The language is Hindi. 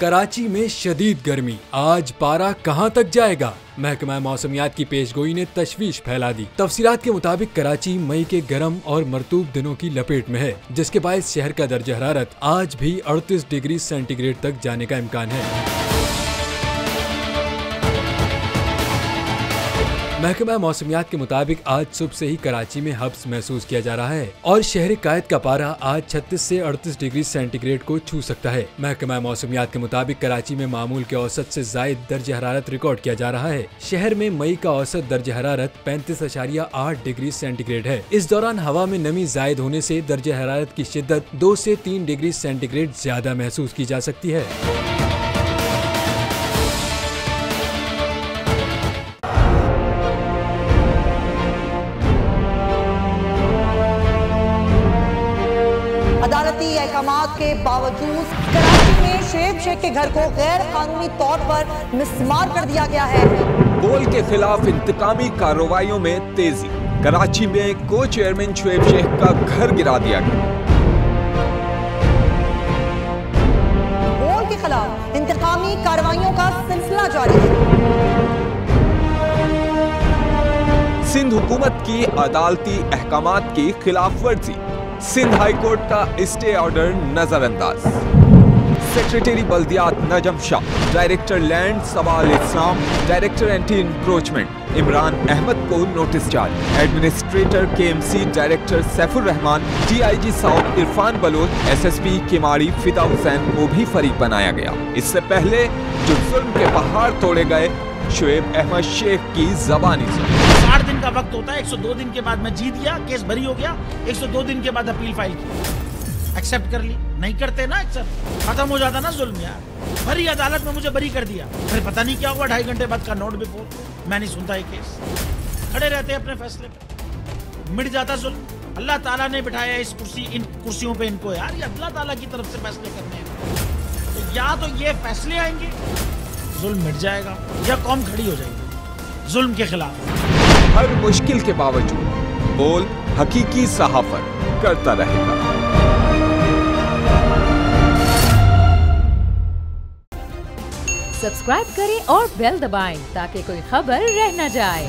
कराची में शदीद गर्मी, आज पारा कहां तक जाएगा? महकमा मौसमियात की पेशगोई ने तशवीश फैला दी। तफसीलात के मुताबिक कराची मई के गर्म और मरतूब दिनों की लपेट में है, जिसके बायस शहर का दर्जा हरारत आज भी 38 डिग्री सेंटीग्रेड तक जाने का इम्कान है। महकमा मौसमियात के मुताबिक आज सुबह से ही कराची में हब्स महसूस किया जा रहा है और शहर कायद का पारा आज 36 से 38 डिग्री सेंटीग्रेड को छू सकता है। महकमा मौसमियात के मुताबिक कराची में मामूल के औसत से जायद दर्ज हरारत रिकॉर्ड किया जा रहा है। शहर में मई का औसत दर्ज हरारत 35.8 डिग्री सेंटीग्रेड है। इस दौरान हवा में नमी जायद होने से दर्ज हरारत की शिद्दत 2 से 3 डिग्री सेंटीग्रेड ज्यादा महसूस की जा सकती है। अदालती अहकामात के बावजूद कराची में शुएब शेख के घर को गैर कानूनी तौर पर मिसमार कर दिया गया है। बोल के खिलाफ इंतकामी कार्रवाइयों में तेजी, कराची में को चेयरमैन शुएब शेख का घर गिरा दिया गया। बोल के खिलाफ इंतकामी कार्रवाइयों का सिलसिला जारी है। सिंध हुकूमत की अदालती अहकामात की खिलाफ वर्जी, सिंध हाई कोर्ट का स्टे ऑर्डर नजरअंदाज। सेक्रेटरी बल्दियात Najam Shah, director land Sawal Islam, director anti encroachment Imran Ahmed को नोटिस जारी। Administrator KMC director Saifur Rahman, DIG south Irfan Baloch, SSP Keamari Fida Hussain को भी फरीक बनाया गया। इससे पहले जो जुल्म के पहाड़ तोड़े गए, शुएब अहमद शेख की जबानी 60 दिन का वक्त होता है। 102 दिन के बाद मैं जीत गया, केस बरी हो गया। 102 दिन के बाद अपील फाइल की, एक्सेप्ट कर ली। नहीं करते ना एक्सेप्ट, खत्म हो जाता ना जुल्म यार। भरी अदालत में मुझे बरी कर दिया, फिर पता नहीं क्या हुआ 2.5 घंटे बाद का नोट बिफोर, मैं नहीं सुनता ये केस। खड़े रहते अपने फैसले पे, मिट जाता जुल्म। अल्लाह ताला ने बिठाया इन कुर्सियों पे इनको यार, ये अल्लाह ताला की तरफ से फैसले करने हैं। तो या तो ये फैसले आएंगे, जुल्म मिट जाएगा, या कौम खड़ी हो जाएगी जुल्म के खिलाफ। हर मुश्किल के बावजूद बोल हकीकी सहाफत करता रहेगा। सब्सक्राइब करें और बेल दबाएं ताकि कोई खबर रह न जाए।